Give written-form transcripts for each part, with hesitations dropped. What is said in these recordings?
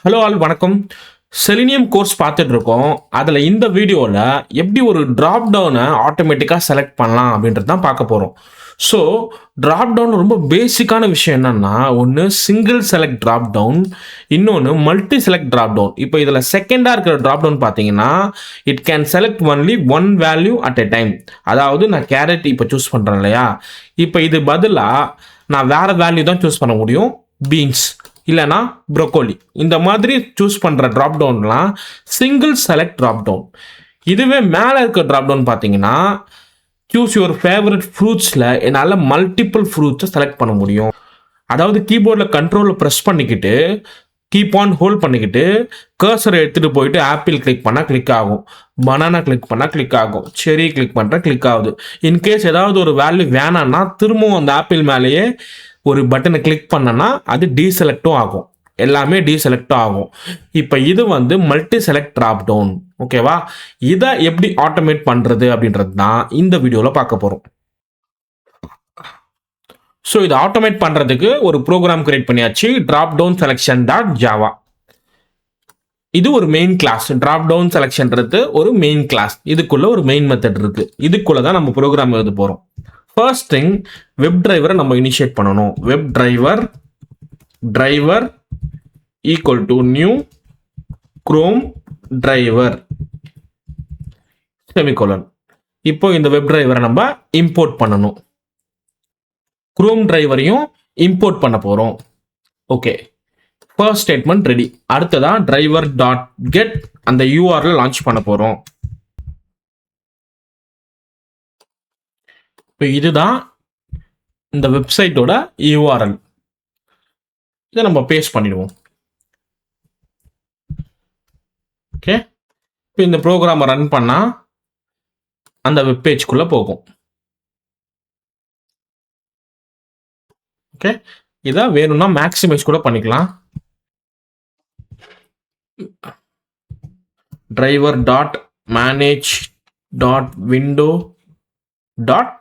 Hello all வணக்கம். Selenium course பார்த்துட்டு இருக்கோம். அதில் இந்த வீடியோவில் எப்படி ஒரு ட்ராப் டவுனை ஆட்டோமேட்டிக்காக செலக்ட் பண்ணலாம் அப்படின்றது தான் பார்க்க போகிறோம். ஸோ ட்ராப் டவுன் ரொம்ப பேசிக்கான விஷயம் என்னன்னா, ஒன்று சிங்கிள் செலக்ட் ட்ராப் டவுன், இன்னொன்று மல்டி செலக்ட் ட்ராப் டவுன். இப்போ இதில் செகண்டாக இருக்கிற ட்ராப் டவுன் பார்த்தீங்கன்னா, it can select only one value at a time. அதாவது நான் கேரட் இப்போ சூஸ் பண்ணுறேன் இல்லையா, இப்போ இது பதிலாக நான் வேறு வேல்யூ தான் சூஸ் பண்ண முடியும். பீன்ஸ் இல்லைனா ப்ரொக்கோலி இந்த மாதிரி சூஸ் பண்ணுற ட்ராப் டவுன்லாம் சிங்கிள் செலக்ட் ட்ராப் டவுன். இதுவே மேலே இருக்க ட்ராப் டவுன் பார்த்தீங்கன்னா, சூஸ் யுவர் ஃபேவரட் ஃப்ரூட்ஸில் என்னால் மல்டிபிள் ஃப்ரூட்ஸை செலக்ட் பண்ண முடியும். அதாவது கீபோர்டில் கண்ட்ரோலில் ப்ரெஸ் பண்ணிக்கிட்டு கீப் ஆன் ஹோல்ட் பண்ணிக்கிட்டு கர்சரை எடுத்துகிட்டு போயிட்டு ஆப்பிள் கிளிக் பண்ணால் கிளிக் ஆகும், பனானா கிளிக் பண்ணால் கிளிக் ஆகும், செரி கிளிக் பண்ணுற கிளிக் ஆகுது. இன்கேஸ் ஏதாவது ஒரு வேல்யூ வேணான்னா திரும்பவும் அந்த ஆப்பிள் மேலேயே ஒரு பட்டனை கிளிக் பண்ணனா அது டீசெலக்டும் ஆகும், எல்லாமே டீசெலக்டும் ஆகும். இப்போ இது வந்து மல்டி செலக்ட் ட்ராப் டவுன். ஓகேவா? இதை எப்படி ஆட்டோமேட் பண்ணுறது அப்படின்றது தான் இந்த வீடியோவில் பார்க்க போகிறோம். ஸோ இதை ஆட்டோமேட் பண்ணுறதுக்கு ஒரு ப்ரோக்ராம் கிரியேட் பண்ணியாச்சு, drop down selection dot java. இது ஒரு மெயின் கிளாஸ். ட்ராப் டவுன் செலெக்ஷன்றது ஒரு மெயின் கிளாஸ். இதுக்குள்ள ஒரு மெயின் மெத்தட் இருக்கு. இதுக்குள்ள தான் நம்ம ப்ரோக்ராம் எழுத போகிறோம். ஃபர்ஸ்ட் திங், வெப் டிரைவரை நம்ம இனிஷியேட் பண்ணணும். Web driver equal to new chrome driver semicolon. இப்போ இந்த வெப் டிரைவரை நம்ம இம்போர்ட் பண்ணணும். குரோம் டிரைவரையும் இம்போர்ட் பண்ண போறோம். Okay, first statement ready. அடுத்ததா டிரைவர் டாட் கெட் அந்த யூஆர்எல் லான்ச் பண்ண போறோம். இப்போ இதுதான் இந்த வெப்சைட்டோட யூஆர்எல். இதை நம்ம பேஸ்ட் பண்ணிடுவோம். ஓகே, இப்போ இந்த ப்ரோக்ராமை ரன் பண்ணா அந்த வெப் பேஜ்க்குள்ள போகும். ஓகே, இதை வேணும்னா மேக்ஸிமைஸ் கூட பண்ணிக்கலாம். Driver dot manage dot window dot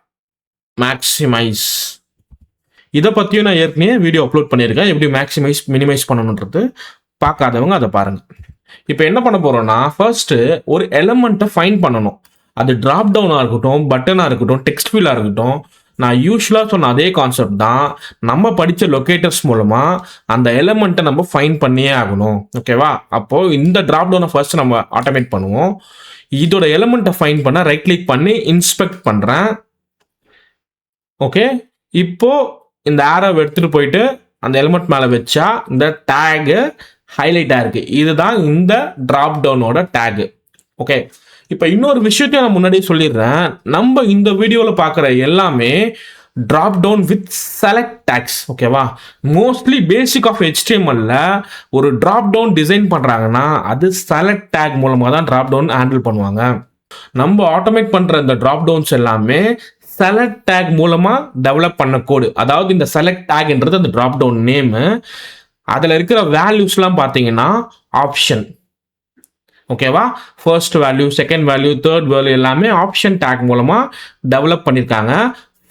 maximise. இதை பற்றியும் நான் ஏற்கனவே வீடியோ அப்லோட் பண்ணியிருக்கேன், எப்படி மேக்ஸிமைஸ் மினிமைஸ் பண்ணணுன்றது. பார்க்காதவங்க அதை பாருங்க. இப்போ என்ன பண்ண போறோம்னா, ஃபர்ஸ்ட் ஒரு எலமெண்ட்டை ஃபைண்ட் பண்ணணும். அது டிராப் டவுனாக இருக்கட்டும், பட்டனாக இருக்கட்டும், டெக்ஸ்ட் ஃபீலாக இருக்கட்டும். நான் யூஸ்வலாக சொன்ன அதே கான்செப்ட் தான். நம்ம படித்த லொக்கேட்டர்ஸ் மூலமாக அந்த எலமெண்ட்டை நம்ம ஃபைண்ட் பண்ணியே ஆகணும். ஓகேவா? அப்போது இந்த டிராப் டவுனை ஃபர்ஸ்ட் நம்ம ஆட்டோமேட் பண்ணுவோம். இதோட எலமெண்ட்டை ஃபைண்ட் பண்ண ரைட் கிளிக் பண்ணி இன்ஸ்பெக்ட் பண்ணுறேன். ஓகே, இப்போ இந்த ஆரோவை எடுத்துகிட்டு போயிட்டு அந்த எலிமெண்ட் மேலே வச்சா இந்த டேகு ஹைலைட் ஆயிருக்கு. இதுதான் இந்த டிராப் டவுனோட டேகு. ஓகே, இப்போ இன்னொரு விஷயத்தையும் நான் முன்னாடியே சொல்லிடுறேன். நம்ம இந்த வீடியோவில் பார்க்குற எல்லாமே drop down with select tags. ஓகேவா? மோஸ்ட்லி பேசிக் ஆஃப் HTML ஒரு டிராப் டவுன் டிசைன் பண்ணுறாங்கன்னா அது செலக்ட் டேக் மூலமாக தான் டிராப் டவுன் ஹேண்டில் பண்ணுவாங்க. நம்ம ஆட்டோமேட் பண்ணுற இந்த டிராப் டவுன்ஸ் எல்லாமே செலக்ட் டேக் மூலமா டெவலப் பண்ண கோடு. அதாவது இந்த செலக்ட் டேக்ன்றது அந்த டிராப் டவுன் நேமு. அதில் இருக்கிற வேல்யூஸ்லாம் பார்த்தீங்கன்னா ஆப்ஷன். ஓகேவா? First value, second value, third value எல்லாமே ஆப்ஷன் டேக் மூலமா டெவலப் பண்ணியிருக்காங்க.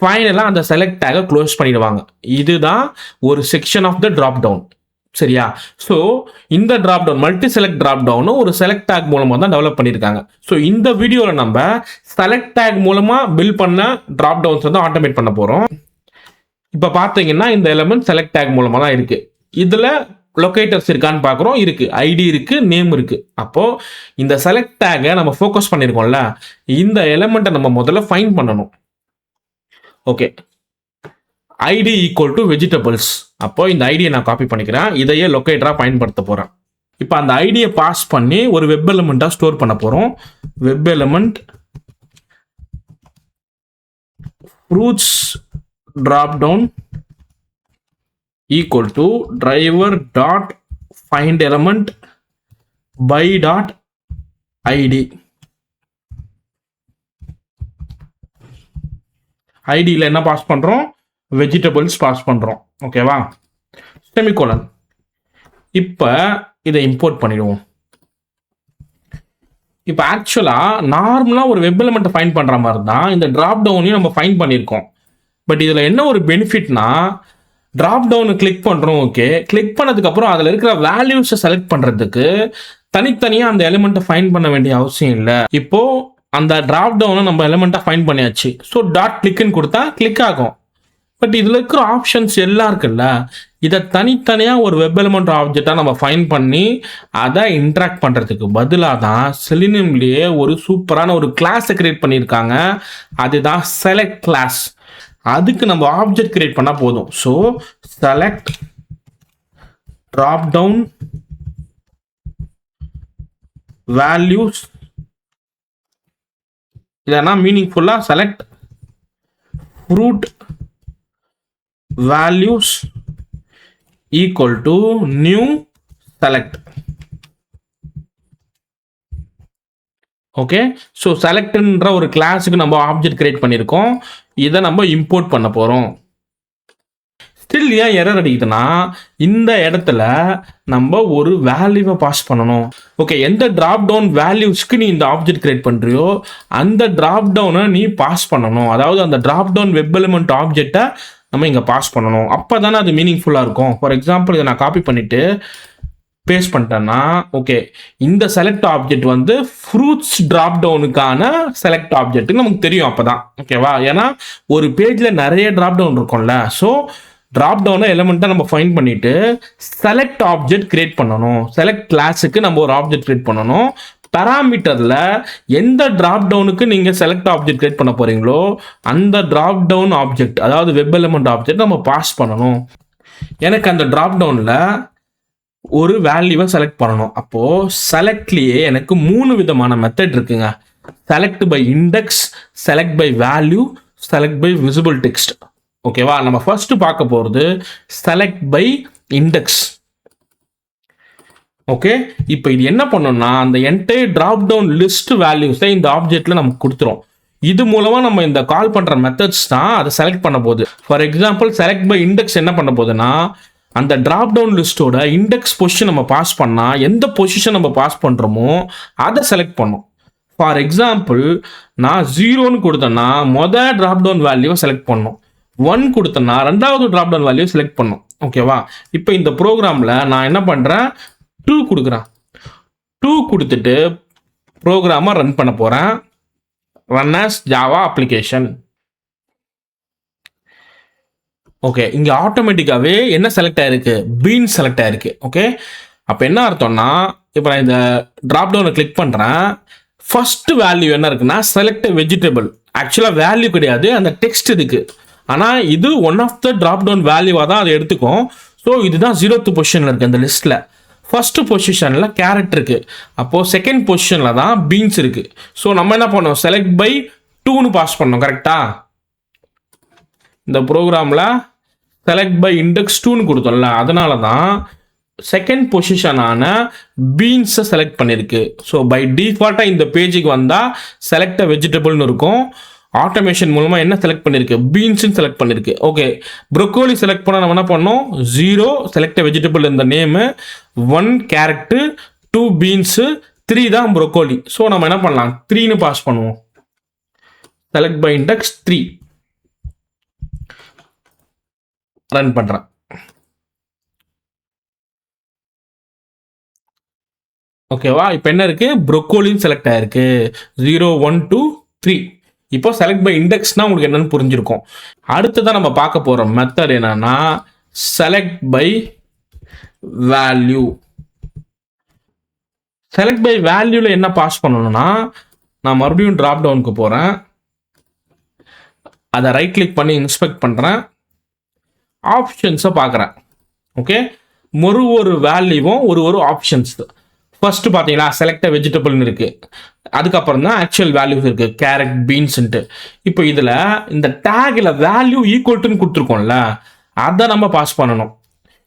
ஃபைனலாக அந்த செலக்ட் டேகை க்ளோஸ் பண்ணிடுவாங்க. இதுதான் ஒரு section of the drop down. சரியா? ஸோ இந்த drop down multi select drop டவுனும் ஒரு செலக்ட் டேக் மூலமாக தான் டெவலப் பண்ணியிருக்காங்க. ஸோ இந்த வீடியோவில் நம்ம செலக்ட் டேக் மூலமாக பில்ட் பண்ண டிராப் டவுன்ஸ் வந்து ஆட்டோமேட் பண்ண போகிறோம். இப்போ பார்த்தீங்கன்னா இந்த எலிமெண்ட் செலக்ட் டேக் மூலமாக தான் இருக்குது. இதில் லொக்கேட்டர்ஸ் இருக்கான்னு பார்க்குறோம். இருக்குது, ஐடி இருக்குது, நேம் இருக்குது. அப்போது இந்த செலக்ட் டேகை நம்ம ஃபோக்கஸ் பண்ணியிருக்கோம்ல, இந்த எலிமெண்ட்டை நம்ம முதல்ல ஃபைண்ட் பண்ணணும். Okay, ID equal to vegetables. அப்போ இந்த ஐடியை நான் காப்பி பண்ணிக்கிறேன், இதையே லொக்கேட்டராக பயன்படுத்த போகிறேன். இப்போ அந்த ஐடியை பாஸ் பண்ணி ஒரு வெப் எலிமெண்ட்டாக ஸ்டோர் பண்ண போகிறோம். Web element fruits drop down equal to driver dot find element by dot ID. ஐடியில் என்ன பாஸ் பண்ணுறோம்? வெஜிடபிள்ஸ் பாஸ் பண்ணுறோம். ஓகேவா? செமிகோலன். இப்போ இதை இம்போர்ட் பண்ணிடுவோம். இப்போ ஆக்சுவலாக நார்மலாக ஒரு வெப் எலிமெண்ட்டை ஃபைண்ட் பண்ணுற மாதிரி தான் இந்த ட்ராப் டவுனையும் நம்ம ஃபைண்ட் பண்ணியிருக்கோம். பட் இதில் என்ன ஒரு பெனிஃபிட்னா, டிராப் டவுன் கிளிக் பண்ணுறோம். ஓகே, கிளிக் பண்ணதுக்கப்புறம் அதில் இருக்கிற வேல்யூஸை செலக்ட் பண்ணுறதுக்கு தனித்தனியாக அந்த எலிமெண்ட்டை ஃபைன் பண்ண வேண்டிய அவசியம் இல்லை. இப்போ அந்த டிராப் டவுனை நம்ம எலிமெண்ட்டாக ஃபைன் பண்ணியாச்சு. ஸோ டாட் கிளிக்னு கொடுத்தா கிளிக் ஆகும். பட் இதில் இருக்கிற ஆப்ஷன்ஸ் எல்லாம் இருக்குல்ல, இதை தனித்தனியாக ஒரு வெப் எலிமெண்ட் ஆப்ஜெக்டாக நம்ம ஃபைன் பண்ணி அதை இன்ட்ராக்ட் பண்ணுறதுக்கு பதிலாக தான் செலினியம்லேயே ஒரு சூப்பரான ஒரு கிளாஸை கிரியேட் பண்ணியிருக்காங்க. அதுதான் செலக்ட் கிளாஸ். அதுக்கு நம்ம ஆப்ஜெக்ட் கிரியேட் பண்ணால் போதும். So select drop down values, இதனா மீனிங்ஃபுல்லாக select fruit values equal to new select. Okay, so செலக்ட்ன்ற ஒரு கிளாஸுக்கு நம்ம ஆப்ஜெக்ட் கிரியேட் பண்ணியிருக்கோம். இதை நம்ம இம்போர்ட் பண்ண போகிறோம். ஸ்டில் ஏன் எரர் அடிக்குதுன்னா, இந்த இடத்துல நம்ம ஒரு வேல்யூவை பாஸ் பண்ணணும். ஓகே, எந்த டிராப் டவுன் வேல்யூஸ்க்கு நீ இந்த ஆப்ஜெக்ட் கிரியேட் பண்ணுறியோ அந்த டிராப் டவுனை நீ பாஸ் பண்ணணும். அதாவது அந்த டிராப் டவுன் வெப் எலிமெண்ட் ஆப்ஜெக்டை நம்ம இங்கே பாஸ் பண்ணணும். அப்போ தானே அது மீனிங்ஃபுல்லாக இருக்கும். ஃபார் எக்ஸாம்பிள் இதை நான் காப்பி பண்ணிவிட்டு பேஸ்ட் பண்ணிட்டேன்னா, ஓகே, இந்த செலக்ட் ஆப்ஜெக்ட் வந்து ஃப்ரூட்ஸ் டிராப் டவுனுக்கான செலக்ட் ஆப்ஜெக்ட் நமக்கு தெரியும் அப்போ தான். ஓகேவா? ஏன்னா ஒரு பேஜில் நிறைய டிராப் டவுன் இருக்கும்ல. ஸோ டிராப் டவுனை எலிமெண்ட்டை நம்ம ஃபைன் பண்ணிவிட்டு செலக்ட் ஆப்ஜெக்ட் கிரியேட் பண்ணணும். செலக்ட் கிளாஸுக்கு நம்ம ஒரு ஆப்ஜெக்ட் கிரியேட் பண்ணணும். பேராமீட்டரில் எந்த டிராப் டவுனுக்கு நீங்கள் செலக்ட் ஆப்ஜெக்ட் கிரியேட் பண்ண போகிறீங்களோ அந்த டிராப் டவுன் ஆப்ஜெக்ட், அதாவது வெப் எலிமெண்ட் ஆப்ஜெக்ட் நம்ம பாஸ் பண்ணணும். எனக்கு அந்த டிராப் டவுனில் ஒரு வேல்யூவை செலக்ட் பண்ணணும். அப்போது செலக்ட்லேயே எனக்கு 3 விதமான மெத்தட் இருக்குங்க. Select by index, select by value, select by visible text. ஓகேவா? நம்ம ஃபர்ஸ்ட் பார்க்க போகிறது செலக்ட் பை இண்டெக்ஸ். ஓகே, இப்போ இது என்ன பண்ணோம்னா அந்த என்டையர் டிராப் டவுன் லிஸ்ட் வேல்யூஸை இந்த ஆப்ஜெக்ட்ல நமக்கு கொடுத்துரும். இது மூலமா நம்ம இந்த கால் பண்ற மெத்தட்ஸ் தான் அதை செலக்ட் பண்ண போகுது. For example select by index என்ன பண்ண போகுதுன்னா, அந்த டிராப் டவுன் லிஸ்டோட இண்டெக்ஸ் பொசிஷன் நம்ம பாஸ் பண்ணா எந்த பொசிஷன் நம்ம பாஸ் பண்றோமோ அதை செலக்ட் பண்ணும். ஃபார் எக்ஸாம்பிள் நான் 0ன்னு கொடுத்தேன்னா மொதல் டிராப் டவுன் வேல்யூவை செலக்ட் பண்ணும். 1 கொடுத்தேன்னா ரெண்டாவது டிராப் டவுன் வேல்யூ செலக்ட் பண்ணும். ஓகேவா? இப்போ இந்த ப்ரோக்ராமில் நான் என்ன பண்ணுறேன், 2 கொடுக்குறேன். 2 கொடுத்துட்டு ப்ரோக்ராமை ரன் பண்ண போகிறேன். Run as Java application. Okay, இங்கே ஆட்டோமேட்டிக்காகவே என்ன செலக்ட் ஆயிருக்கு, பீன் செலக்ட் ஆயிருக்கு. ஓகே, அப்போ என்ன அர்த்தம்னா, இப்போ நான் இந்த ட்ராப் டவுனை கிளிக் பண்ணுறேன். ஃபர்ஸ்ட் வேல்யூ என்ன இருக்குன்னா செலக்ட் வெஜிடபிள். ஆக்சுவலாக வேல்யூ கிடையாது, அந்த டெக்ஸ்ட் இருக்கு. ஆனால் இது one of the drop down வேல்யூவாக தான் அதை எடுத்துக்கும். ஸோ இதுதான் 0th பொசிஷனில் இருக்குது அந்த லிஸ்ட்டில். ஃபர்ஸ்ட் பொசிஷனில் கேரட் இருக்கு. அப்போது செகண்ட் பொசிஷனில் தான் பீன்ஸ் இருக்கு. ஸோ நம்ம என்ன பண்ணோம், செலக்ட் பை 2ன்னு பாஸ் பண்ணோம். கரெக்டா? இந்த ப்ரோக்ராமில் செலக்ட் பை இண்டெக்ஸ் 2ன்னு கொடுத்தோம்ல, அதனால தான் செகண்ட் பொசிஷனான பீன்ஸை செலக்ட் பண்ணியிருக்கு. ஸோ பை டிஃபால்ட்டாக இந்த பேஜுக்கு வந்தால் செலக்ட் வெஜிடபிள்னு இருக்கும். ஆட்டோமேஷன் மூலமாக என்ன செலக்ட் பண்ணியிருக்கு, பீன்ஸ்ன்னு செலக்ட் பண்ணியிருக்கு. ஓகே, ப்ரொக்கோலி செலக்ட் பண்ணால் நம்ம என்ன பண்ணோம், 0 செலக்ட் வெஜிடபிள் இந்த நேமு, 1 கேரட்டு, 2 பீன்ஸு, 3 தான் ப்ரொக்கோலி. ஸோ நம்ம என்ன பண்ணலாம், 3ன்னு பாஸ் பண்ணுவோம். செலக்ட் பை இண்டெக்ஸ் 3 ரன் பண்ணுறேன். ஓகேவா? இப்போ என்ன இருக்கு, ப்ரொக்கோலின்னு செலக்ட் ஆயிருக்கு. 0 1 2 3. இப்போ செலக்ட் பை இண்டெக்ஸ்னா உங்களுக்கு என்னன்னு புரிஞ்சிருக்கும். அடுத்ததான் நம்ம பார்க்க போற மெத்தட் என்னன்னா select by value. Select by வேல்யூல என்ன பாஸ் பண்ணணும்னா, நான் மறுபடியும் டிராப் டவுனுக்கு போறேன். அதை ரைட் கிளிக் பண்ணி இன்ஸ்பெக்ட் பண்றேன். ஆப்ஷன்ஸை பார்க்குறேன். ஓகே, ஒரு வேல்யூவும் ஒரு ஆப்ஷன்ஸ். ஃபர்ஸ்ட் பார்த்தீங்களா செலக்ட் வெஜிடபிள்னு இருக்கு. அதுக்கப்புறம் தான் ஆக்சுவல் வேல்யூஸ் இருக்கு, கேரட், பீன்ஸ்ன்ட்டு. இப்போ இதில் இந்த டேக்ல வேல்யூ ஈக்குவல்ட்டுன்னு கொடுத்துருக்கோம்ல, அதை நம்ம பாஸ் பண்ணணும்.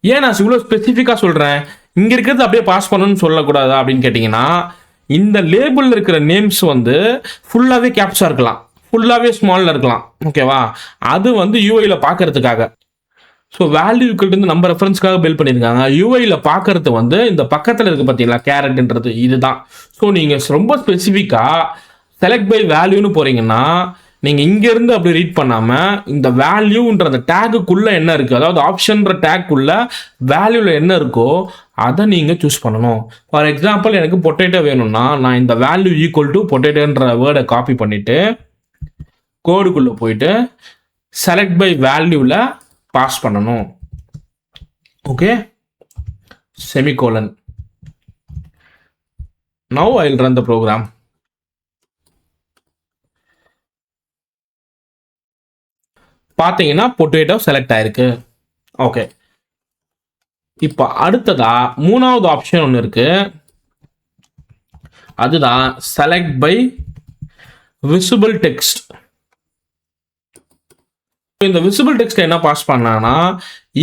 ஏன் நான் இவ்வளோ ஸ்பெசிஃபிக்காக சொல்கிறேன், இங்கே இருக்கிறது அப்படியே பாஸ் பண்ணணும்னு சொல்லக்கூடாதா அப்படின்னு கேட்டிங்கன்னா, இந்த லேபிளில் இருக்கிற நேம்ஸ் வந்து ஃபுல்லாகவே கேப்ஸாக இருக்கலாம், ஃபுல்லாகவே ஸ்மாலில் இருக்கலாம். ஓகேவா? அது வந்து யூஐயில் பார்க்கறதுக்காக. ஸோ வேல்யூக்கிட்ட நம்ம ரெஃபரன்ஸ்க்காக பில்ட் பண்ணியிருக்காங்க. யூஐயில் பார்க்கறது வந்து இந்த பக்கத்தில் இருக்குது பார்த்தீங்களா, கேரட்ன்றது இதுதான். ஸோ நீங்கள் ரொம்ப ஸ்பெசிஃபிக்காக செலக்ட் பை வேல்யூன்னு போகிறீங்கன்னா நீங்கள் இங்கேருந்து அப்படி ரீட் பண்ணாமல் இந்த வேல்யூன்ற அந்த டேக்குக்குள்ளே என்ன இருக்குது, அதாவது ஆப்ஷன்ற டேக்குள்ள வேல்யூவில் என்ன இருக்கோ அதை நீங்கள் சூஸ் பண்ணணும். ஃபார் எக்ஸாம்பிள் எனக்கு பொட்டேட்டோ வேணும்னா நான் இந்த வேல்யூ ஈக்குவல் டு பொட்டேட்டோன்ற வேர்டை காப்பி பண்ணிவிட்டு கோடுக்குள்ளே போயிட்டு செலக்ட் பை வேல்யூவில் பாஸ் பண்ணணும். Okay, semicolon. Now I'll run the program. பார்த்தீங்கன்னா பொட்டேட்டோ செலக்ட் ஆயிருக்கு. ஓகே, இப்போ அடுத்ததா மூணாவது ஆப்ஷன் ஒன்று இருக்கு, அதுதான் செலக்ட் பை விசிபிள் டெக்ஸ்ட். இந்த விசிபிள் டெக்ஸ்ட் என்ன பாஸ் பண்ணலாம்னா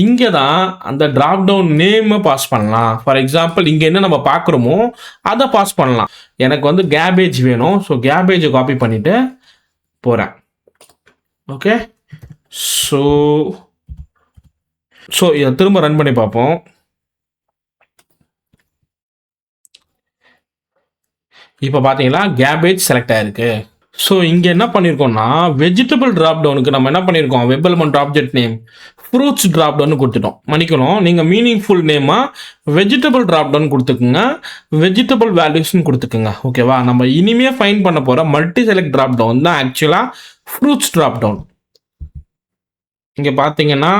இங்கே தான் அந்த டிராப் டவுன் நேமை பாஸ் பண்ணலாம். ஃபார் எக்ஸாம்பிள் இங்கே என்ன நம்ம பார்க்குறோமோ அதை பாஸ் பண்ணலாம். எனக்கு வந்து கேபேஜ் வேணும், ஸோ கேபேஜை காப்பி பண்ணிட்டு போகிறேன். ஓகே, ஸோ இதை திரும்ப ரன் பண்ணி பார்ப்போம். இப்போ பார்த்தீங்களா கேபேஜ் செலக்ட் ஆயிருக்கு. ஸோ இங்கே என்ன பண்ணியிருக்கோம்னா வெஜிடபிள் ட்ராப் டவுனுக்கு நம்ம என்ன பண்ணியிருக்கோம், web element object name fruits drop down கொடுத்துட்டோம். மன்னிக்கணும், நீங்கள் மீனிங்ஃபுல் நேமாக வெஜிடபிள் ட்ராப் டவுன் கொடுத்துக்குங்க, வெஜிடபிள் வேல்யூஸ்ன்னு கொடுத்துக்குங்க. ஓகேவா, நம்ம இனிமேல் ஃபைன் பண்ண போகிற மல்டி செலக்ட் ட்ராப் டவுன் தான் ஆக்சுவலாக ஃப்ரூட்ஸ் ட்ராப் டவுன். இங்கே பார்த்தீங்கன்னா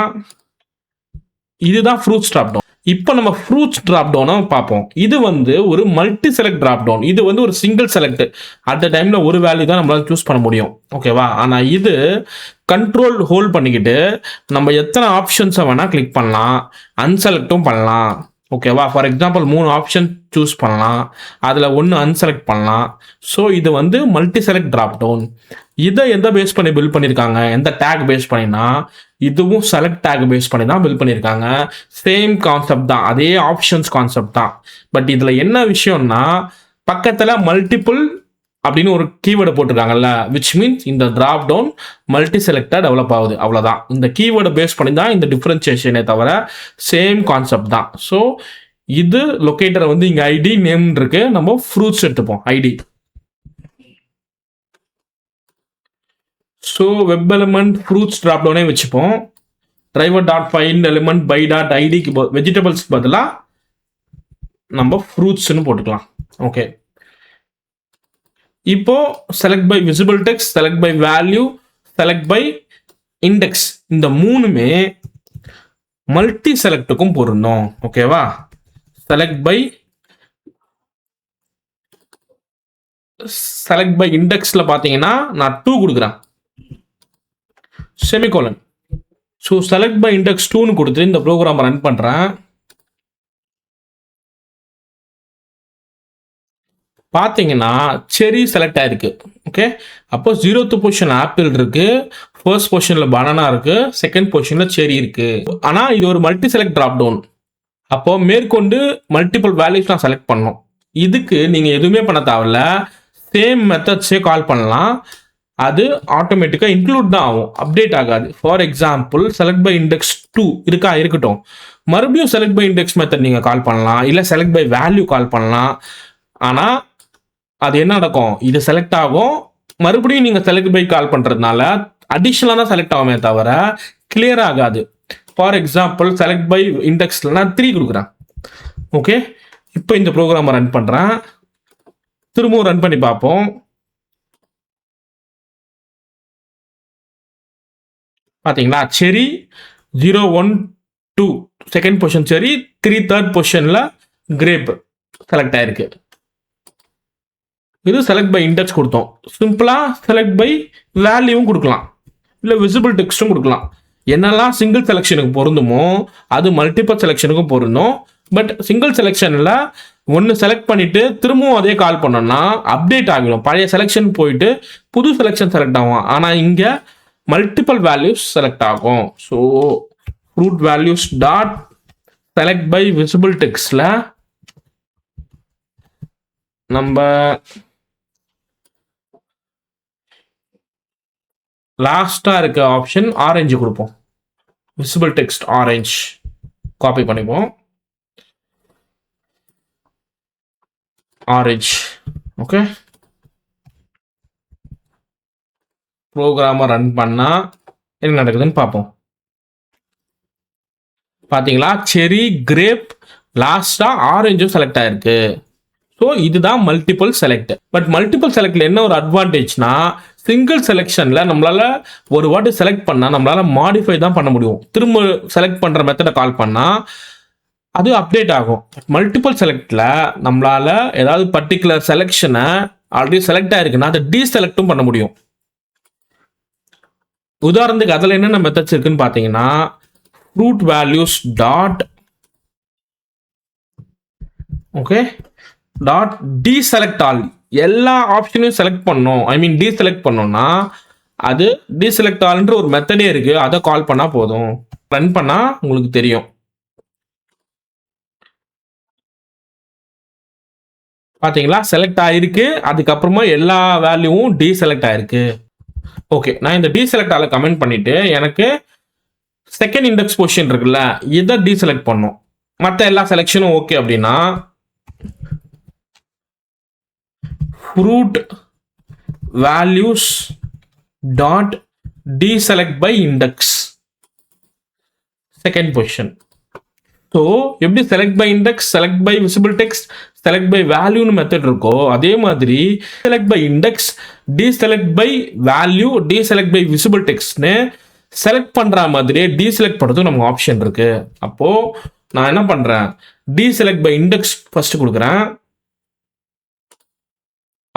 இதுதான் ஃப்ரூட்ஸ் ட்ராப் டவுன். இப்போ நம்ம ஃப்ரூட்ஸ் ட்ராப் டவுனை பார்ப்போம். இது வந்து ஒரு மல்டி செலக்ட் ட்ராப் டவுன். இது வந்து ஒரு சிங்கிள் செலக்ட், அட் த டைமில் ஒரு வேல்யூ தான் நம்மளால சூஸ் பண்ண முடியும். ஓகேவா, ஆனால் இது கண்ட்ரோல் ஹோல்ட் பண்ணிக்கிட்டு நம்ம எத்தனை ஆப்ஷன்ஸை வேணால் கிளிக் பண்ணலாம், அன்செலக்டும் பண்ணலாம். ஓகேவா, ஃபார் எக்ஸாம்பிள் 3 ஆப்ஷன் சூஸ் பண்ணலாம், அதில் 1 அன்செலக்ட் பண்ணலாம். ஸோ இது வந்து மல்டி செலக்ட் ட்ராப் டவுன். இதை எந்த பேஸ் பண்ணி பில்ட் பண்ணியிருக்காங்க, எந்த டேக் பேஸ் பண்ணினா, இதுவும் செலக்ட் டேக் பேஸ் பண்ணி தான் பில்ட் பண்ணியிருக்காங்க. சேம் கான்செப்ட் தான், அதே ஆப்ஷன்ஸ் கான்செப்ட் தான். பட் இதில் என்ன விஷயம்னா பக்கத்தில் மல்டிபிள் அப்படின்னு ஒரு கீவேர்டை போட்டிருக்காங்கல்ல, விச் மீன்ஸ் இந்த டிராப் டவுன் மல்டி செலக்டாக டெவலப் ஆகுது. அவ்வளோதான், இந்த கீவேர்டை பேஸ் பண்ணி தான் இந்த டிஃப்ரென்சியேஷனே தவிர சேம் கான்செப்ட் தான். ஸோ இது லொக்கேட்டரை வந்து இங்கே ஐடி நேம் இருக்கு, நம்ம ஃப்ரூட்ஸ் எடுத்துப்போம் ID. So web element fruits drop டவுனே வச்சுப்போம். Driver dot find element by dot ஐடிக்கு வெஜிடபிள்ஸ்க்கு பதிலாக நம்ம ஃப்ரூட்ஸ்னு போட்டுக்கலாம். ஓகே, இப்போ select by visible text, select by value, select by index, இந்த மூணுமே மல்டி செலக்டுக்கும் பொருந்தும். ஓகேவா, செலக்ட் பை இண்டெக்ஸ்ல பார்த்தீங்கன்னா நான் 2 கொடுக்குறேன், semicolon. So select by index 2ன்னு கொடுத்து இந்த ப்ரோக்ராம் ரன் பண்ணுறேன். பார்த்தீங்கன்னா செரி செலக்ட் ஆயிருக்கு. ஓகே, அப்போ 0th பொசிஷன் ஆப்பிள் இருக்கு, ஃபர்ஸ்ட் பொசிஷனில் பனானா இருக்கு, செகண்ட் பொசிஷனில் செரி இருக்கு. ஆனால் இது ஒரு மல்டி செலக்ட் ட்ராப் டவுன். அப்போ மேற்கொண்டு மல்டிபிள் வேல்யூஸ் நான் செலக்ட் பண்ணணும். இதுக்கு நீங்கள் எதுவுமே பண்ண தேவையில்ல, சேம் மெத்தட்ஸே கால் பண்ணலாம். அது ஆட்டோமேட்டிக்காக இன்க்ளூட் தான் ஆகும், அப்டேட் ஆகாது. For example select by index 2 இருக்கட்டும், மறுபடியும் செலக்ட் பை இண்டெக்ஸ் மெத்தட் நீங்கள் கால் பண்ணலாம், இல்லை செலக்ட் பை வேல்யூ கால் பண்ணலாம். ஆனால் அது என்ன நடக்கும், இது செலக்ட் ஆகும், மறுபடியும் நீங்கள் செலக்ட் பை கால் பண்ணுறதுனால அடிஷ்னலாக தான் செலக்ட் ஆகுமே தவிர கிளியர் ஆகாது. ஃபார் எக்ஸாம்பிள் செலக்ட் பை இண்டெக்ஸில் நான் 3 கொடுக்குறேன். ஓகே, இப்போ இந்த ப்ரோக்ராமை ரன் பண்ணுறேன், திரும்பவும் ரன் பண்ணி பார்ப்போம். பார்த்தீங்களா, செரி 0, 1, 2 செகண்ட் பொசிஷன் செரி, 3 தேர்ட் பொசிஷனில் கிரேப் செலக்ட் ஆயிருக்கு. இது செலக்ட் பை இண்டெக்ஸ் கொடுத்தோம். சிம்பிளாக செலக்ட் பை வேல்யூவும் கொடுக்கலாம், இல்லை விசிபிள் டெக்ஸ்ட்டும் கொடுக்கலாம். என்னெல்லாம் சிங்கிள் செலெக்ஷனுக்கு பொருந்துமோ அது மல்டிபிள் செலெக்ஷனுக்கும் பொருந்தும். பட் சிங்கிள் செலெக்ஷனில் ஒன்று செலக்ட் பண்ணிட்டு திரும்பவும் அதே கால் பண்ணோம்னா அப்டேட் ஆகிடும், பழைய செலெக்ஷன் போயிட்டு புது செலெக்ஷன் செலக்ட் ஆகும். ஆனால் இங்கே மல்டிபிள் வேல்யூஸ் செலக்ட் ஆகும். So fruit values dot select by visible டெக்ஸ்ட்ல நம்ம லாஸ்டா இருக்க ஆப்ஷன் ஆரஞ்சு கொடுப்போம், விசிபிள் டெக்ஸ்ட் ஆரஞ்ச் காப்பி பண்ணிப்போம், ஆரஞ்ச். ஓகே, ப்ரோக்ராமை ரன் பண்ணால் என்ன நடக்குதுன்னு பார்ப்போம். பார்த்தீங்களா, செரி, கிரேப், லாஸ்ட்டாக ஆரஞ்சும் செலக்ட் ஆயிருக்கு. ஸோ இதுதான் மல்டிபிள் செலக்ட். பட் மல்டிபிள் செலக்டில் என்ன ஒரு அட்வான்டேஜ்னா, சிங்கிள் செலெக்ஷனில் நம்மளால் ஒரு வாட்டி செலக்ட் பண்ணால் நம்மளால் மாடிஃபை தான் பண்ண முடியும். திரும்ப செலக்ட் பண்ணுற மெத்தடை கால் பண்ணால் அது அப்டேட் ஆகும். மல்டிபிள் செலக்டில் நம்மளால் ஏதாவது பர்டிகுலர் செலெக்ஷனை ஆல்ரெடி செலக்ட் ஆயிருக்குன்னா அதை டீசெலக்டும் பண்ண முடியும். உதாரணத்துக்கு அதில் என்னென்ன மெத்தட்ஸ் இருக்குன்னு பார்த்தீங்கன்னா, fruit values dot okay dot deselect all. எல்லா ஆப்ஷனையும் செலக்ட் பண்ணோம், ஐ மீன் டீசெலக்ட் பண்ணோம்னா அது டீசெலக்ட் ஆல்ன்ற ஒரு மெத்தடே இருக்கு, அதை கால் பண்ணால் போதும். ரன் பண்ணால் உங்களுக்கு தெரியும். பார்த்தீங்களா, செலக்ட் ஆயிருக்கு, அதுக்கப்புறமா எல்லா வேல்யூவும் டீசெலக்ட் ஆயிருக்கு. ஓகே, நான் இந்த டீசெலக்ட் ஆல கமெண்ட் பண்ணிட்டு எனக்கு செகண்ட் இண்டெக்ஸ் பொசிஷன் இருக்குல்ல, இதை டீசெலக்ட் பண்ணும். மற்ற எல்லா செலெக்ஷனும் ஓகே அப்படின்னா fruit values dot deselect by index second position. So எப்படி select by index, select by visible text, select by வேல்யூன்னு மெத்தட் இருக்கோ, அதே மாதிரி select by index, deselect by value, deselect by visible டெக்ஸ்ட்னு செலக்ட் பண்ணுற மாதிரியே டீசெலக்ட் பண்ணுறதுக்கு நமக்கு ஆப்ஷன் இருக்கு. அப்போது நான் என்ன பண்ணுறேன், டீசெலக்ட் பை இண்டெக்ஸ் ஃபர்ஸ்ட் கொடுக்குறேன்.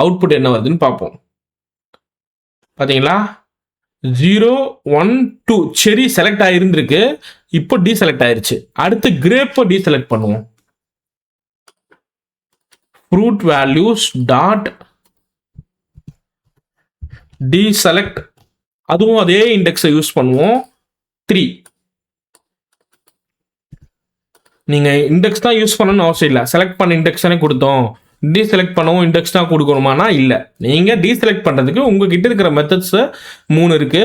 அவுட்புட் என்ன வருதுன்னு பார்ப்போம். பார்த்தீங்களா, 0, 1, 2 செரி செலக்ட் ஆகிருந்திருக்கு, இப்போ டீசெலக்ட் ஆயிருச்சு. அடுத்து கிரேப்பை டீசெலக்ட் பண்ணுவோம். ஃப்ரூட் வேல்யூஸ் டாட் டீசெலக்ட், அதுவும் அதே இண்டெக்ஸை யூஸ் பண்ணுவோம், 3. நீங்கள் இண்டெக்ஸ் தான் யூஸ் பண்ணணும்னு அவசியம் இல்லை, செலக்ட் பண்ண இண்டெக்ஸ் தானே கொடுத்தோம், டீசெலக்ட் பண்ணவும் இண்டெக்ஸ் தான் கொடுக்கணுமானா இல்லை. நீங்கள் டீசெலக்ட் பண்ணுறதுக்கு உங்ககிட்ட இருக்கிற மெத்தட்ஸ் 3 இருக்கு.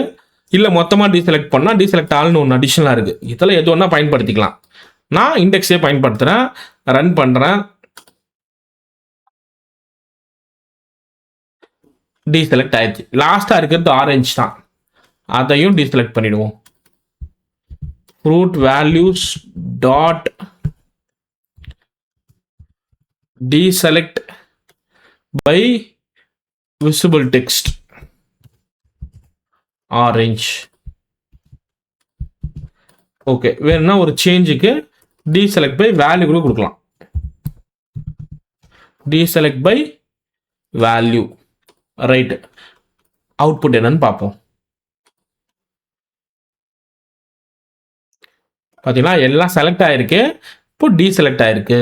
இல்லை மொத்தமாக டீசெலக்ட் பண்ணால் டீசெலக்ட் ஆல்னு ஒன்று அடிஷனலாக இருக்குது. இதில் எது ஒன்றா பயன்படுத்திக்கலாம். நான் இண்டெக்ஸே பயன்படுத்துகிறேன், ரன் பண்ணுறேன். டீசெலக்ட் ஆயிடுச்சு. லாஸ்ட்டாக இருக்கிறது ஆரஞ்சு தான், அதையும் டீசெலக்ட் பண்ணிடுவோம். Fruit values dot deselect by visible text orange. Okay, வேணும்னா ஒரு சேஞ்சுக்கு டீசெலக்ட் பை வேல்யூ கூட கொடுக்கலாம். Deselect by value, right. Output என்னன்னு பார்ப்போம். பார்த்தீங்களா, எல்லாம் செலக்ட் ஆயிருக்கு, இப்போ டீசெலக்ட் ஆயிருக்கு.